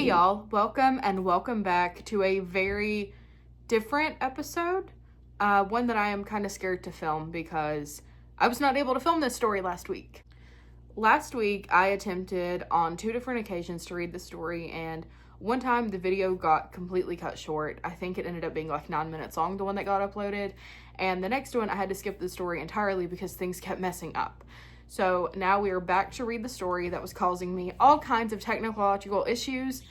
y'all, welcome back to a very different episode, one that I am kind of scared to film because I was not able to film this story last week. Last week I attempted on 2 different occasions to read the story, and one time the video got completely cut short. I think it ended up being like 9 minutes long, the one that got uploaded, and the next one I had to skip the story entirely because things kept messing up. So now we are back to read the story that was causing me all kinds of technological issues.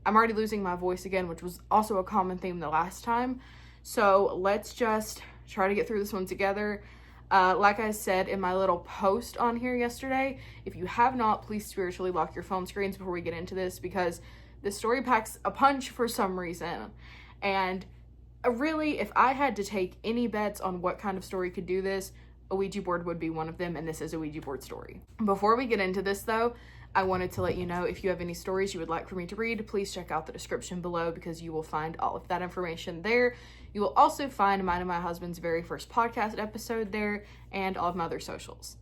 I'm already losing my voice again, which was also a common theme the last time. So let's just try to get through this one together. Like I said in my little post on here yesterday, if you have not, please spiritually lock your phone screens before we get into this, because this story packs a punch for some reason. And really, if I had to take any bets on what kind of story could do this, a Ouija board would be one of them, and this is a Ouija board story. Before we get into this though, I wanted to let you know if you have any stories you would like for me to read, please check out the description below because you will find all of that information there. You will also find mine and my husband's very first podcast episode there and all of my other socials.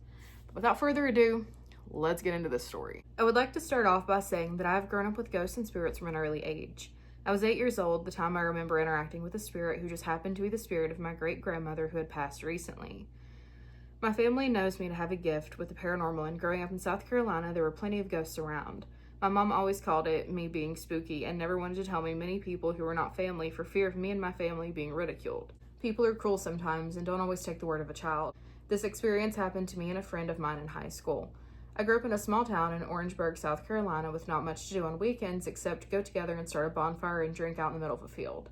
But without further ado, let's get into this story. I would like to start off by saying that I have grown up with ghosts and spirits from an early age. I was 8 years old the time I remember interacting with a spirit who just happened to be the spirit of my great-grandmother who had passed recently. My family knows me to have a gift with the paranormal, and growing up in South Carolina, there were plenty of ghosts around. My mom always called it me being spooky and never wanted to tell me many people who were not family for fear of me and my family being ridiculed. People are cruel sometimes and don't always take the word of a child. This experience happened to me and a friend of mine in high school. I grew up in a small town in Orangeburg, South Carolina, with not much to do on weekends except go together and start a bonfire and drink out in the middle of a field.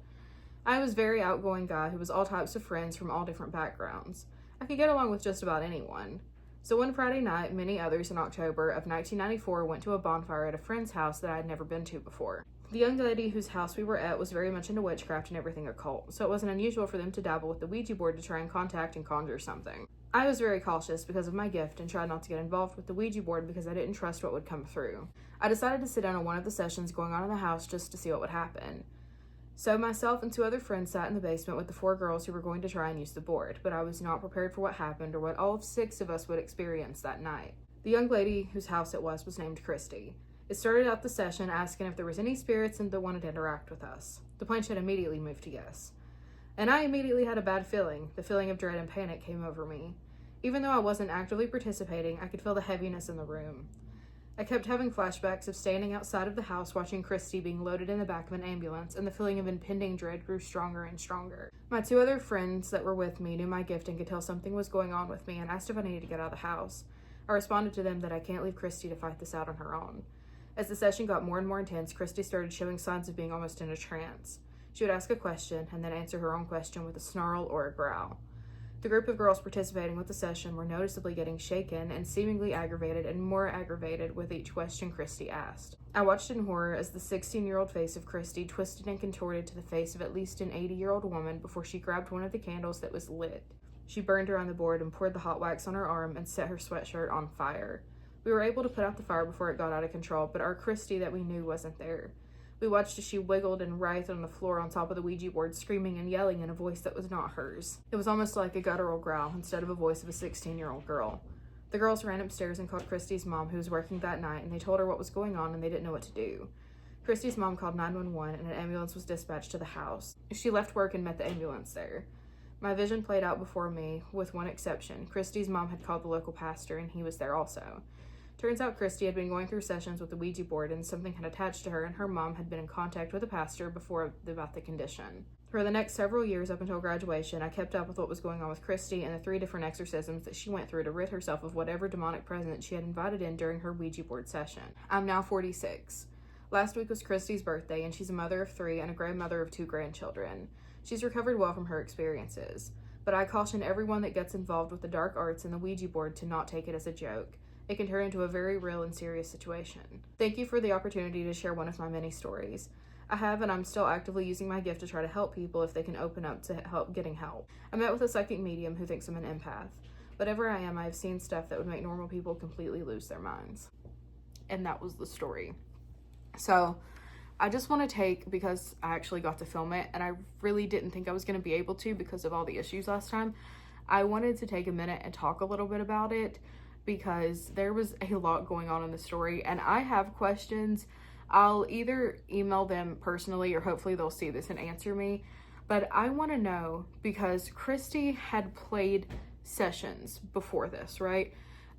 I was a very outgoing guy who was all types of friends from all different backgrounds. I could get along with just about anyone. So one Friday night, many others in October of 1994 went to a bonfire at a friend's house that I had never been to before. The young lady whose house we were at was very much into witchcraft and everything occult, so it wasn't unusual for them to dabble with the Ouija board to try and contact and conjure something. I was very cautious because of my gift and tried not to get involved with the Ouija board because I didn't trust what would come through. I decided to sit in on one of the sessions going on in the house just to see what would happen. So myself and 2 other friends sat in the basement with the 4 girls who were going to try and use the board, but I was not prepared for what happened or what all 6 of us would experience that night. The young lady whose house it was named Christy. It started out the session asking if there was any spirits that wanted to interact with us. The planchette immediately moved to yes. And I immediately had a bad feeling. The feeling of dread and panic came over me. Even though I wasn't actively participating, I could feel the heaviness in the room. I kept having flashbacks of standing outside of the house watching Christy being loaded in the back of an ambulance, and the feeling of impending dread grew stronger and stronger. My 2 other friends that were with me knew my gift and could tell something was going on with me and asked if I needed to get out of the house. I responded to them that I can't leave Christy to fight this out on her own. As the session got more and more intense, Christy started showing signs of being almost in a trance. She would ask a question and then answer her own question with a snarl or a growl. The group of girls participating with the session were noticeably getting shaken and seemingly aggravated and more aggravated with each question Christy asked. I watched in horror as the 16-year-old face of Christy twisted and contorted to the face of at least an 80-year-old woman before she grabbed one of the candles that was lit. She burned her on the board and poured the hot wax on her arm and set her sweatshirt on fire. We were able to put out the fire before it got out of control, but our Christy that we knew wasn't there. We watched as she wiggled and writhed on the floor on top of the Ouija board, screaming and yelling in a voice that was not hers. It was almost like a guttural growl instead of a voice of a 16-year-old girl. The girls ran upstairs and called Christy's mom, who was working that night, and they told her what was going on and they didn't know what to do. Christy's mom called 911 and an ambulance was dispatched to the house. She left work and met the ambulance there. My vision played out before me, with one exception. Christy's mom had called the local pastor and he was there also. Turns out Christy had been going through sessions with the Ouija board and something had attached to her, and her mom had been in contact with the pastor before about the condition. For the next several years up until graduation, I kept up with what was going on with Christy and the 3 different exorcisms that she went through to rid herself of whatever demonic presence she had invited in during her Ouija board session. I'm now 46. Last week was Christy's birthday, and she's a mother of 3 and a grandmother of 2 grandchildren. She's recovered well from her experiences, but I caution everyone that gets involved with the dark arts and the Ouija board to not take it as a joke. It can turn into a very real and serious situation. Thank you for the opportunity to share one of my many stories. I have and I'm still actively using my gift to try to help people if they can open up to getting help. I met with a psychic medium who thinks I'm an empath. Whatever I am, I've seen stuff that would make normal people completely lose their minds. And that was the story. So I just want to take, because I actually got to film it and I really didn't think I was going to be able to because of all the issues last time, I wanted to take a minute and talk a little bit about it because there was a lot going on in the story and I have questions I'll either email them personally or hopefully they'll see this and answer me. But I want to know, because Christy had played sessions before this, right?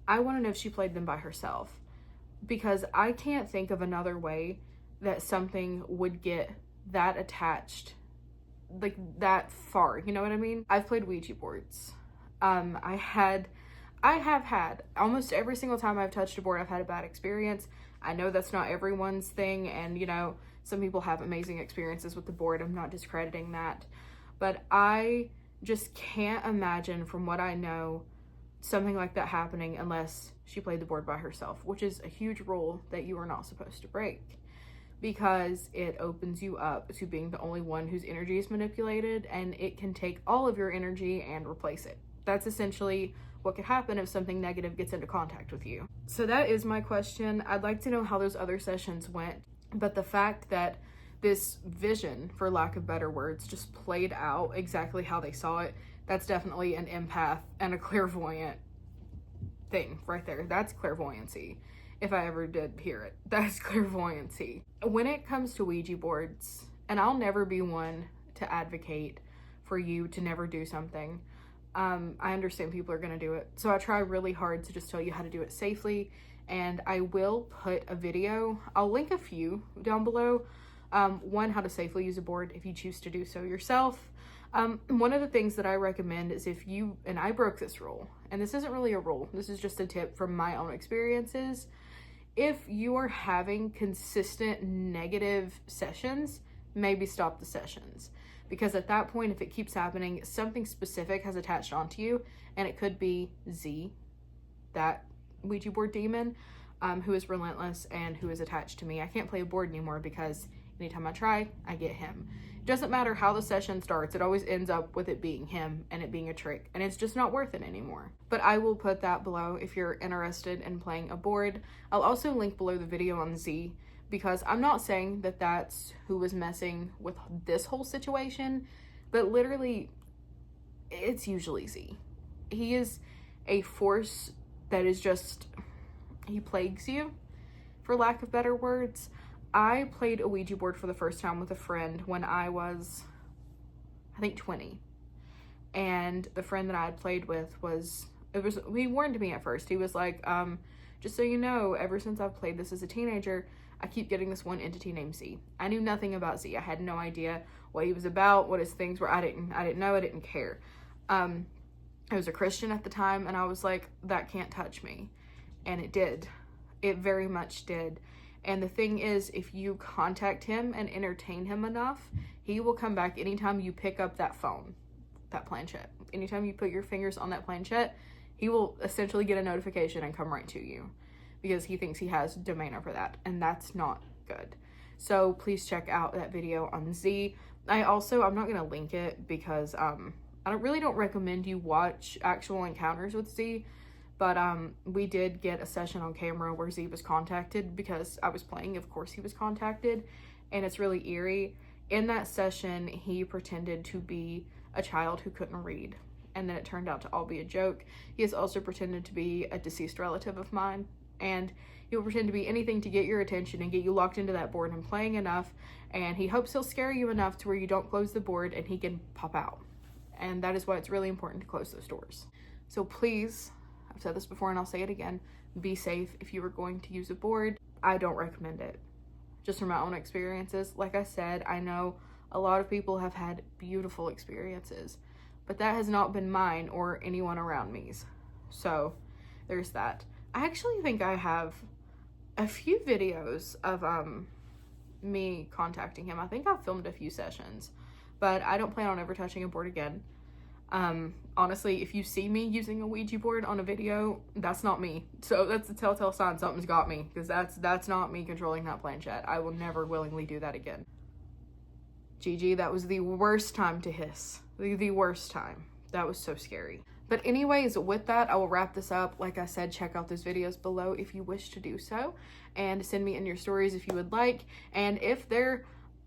I want to know if she played them by herself, because I can't think of another way that something would get that attached, like that far, you know what I mean? I've played Ouija boards. I have had almost every single time I've touched a board, I've had a bad experience. I know that's not everyone's thing, and you know, some people have amazing experiences with the board. I'm not discrediting that, but I just can't imagine, from what I know, something like that happening unless she played the board by herself, which is a huge rule that you are not supposed to break, because it opens you up to being the only one whose energy is manipulated, and it can take all of your energy and replace it. That's essentially what could happen if something negative gets into contact with you. So that is my question. I'd like to know how those other sessions went, but the fact that this vision, for lack of better words, just played out exactly how they saw it, that's definitely an empath and a clairvoyant thing right there. That's clairvoyancy. If I ever did hear it, that's clairvoyancy. When it comes to Ouija boards, and I'll never be one to advocate for you to never do something. I understand people are going to do it. So I try really hard to just tell you how to do it safely. And I will put a video, I'll link a few down below. One, how to safely use a board if you choose to do so yourself. One of the things that I recommend is if you, and I broke this rule, and this isn't really a rule, this is just a tip from my own experiences. If you are having consistent negative sessions, maybe stop the sessions. Because at that point, if it keeps happening, something specific has attached onto you, and it could be Z, that Ouija board demon, who is relentless and who is attached to me. I can't play a board anymore because anytime I try, I get him. It doesn't matter how the session starts, it always ends up with it being him and it being a trick, and it's just not worth it anymore. But I will put that below if you're interested in playing a board. I'll also link below the video on Z, because I'm not saying that that's who was messing with this whole situation, but literally, it's usually Z. He is a force that is just, he plagues you, for lack of better words. I played a Ouija board for the first time with a friend when I was, I think, 20. And the friend that I had played with he warned me at first. He was like, just so you know, ever since I've played this as a teenager, I keep getting this one entity named Z. I knew nothing about Z. I had no idea what he was about, what his things were. I didn't know, I didn't care. I was a Christian at the time, and I was like, that can't touch me. And it did. It very much did. And the thing is, if you contact him and entertain him enough, he will come back anytime you pick up that phone, that planchette. Anytime you put your fingers on that planchette, he will essentially get a notification and come right to you, because he thinks he has domain over that, and that's not good. So please check out that video on Z. I'm not going to link it because I don't recommend you watch actual encounters with Z, but we did get a session on camera where Z was contacted because I was playing. Of course he was contacted, and it's really eerie. In that session, he pretended to be a child who couldn't read, and then it turned out to all be a joke. He has also pretended to be a deceased relative of mine, and he will pretend to be anything to get your attention and get you locked into that board and playing enough, and he hopes he'll scare you enough to where you don't close the board and he can pop out. And that is why it's really important to close those doors. So please, I've said this before and I'll say it again, be safe if you are going to use a board. I don't recommend it, just from my own experiences. Like I said, I know a lot of people have had beautiful experiences, but that has not been mine or anyone around me's. So there's that. I actually think I have a few videos of me contacting him. I think I've filmed a few sessions, but I don't plan on ever touching a board again. Honestly, if you see me using a Ouija board on a video, that's not me. So that's a telltale sign something's got me, because that's not me controlling that planchette. I will never willingly do that again. GG, that was the worst time to hiss. The worst time. That was so scary. But anyways, with that, I will wrap this up. Like I said, check out those videos below if you wish to do so, and send me in your stories if you would like. And if they're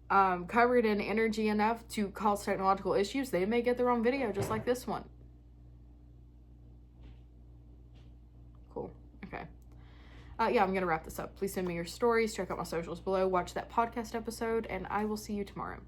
covered in energy enough to cause technological issues, they may get their own video just like this one. Cool. Okay. yeah, I'm going to wrap this up. Please send me your stories. Check out my socials below. Watch that podcast episode, and I will see you tomorrow.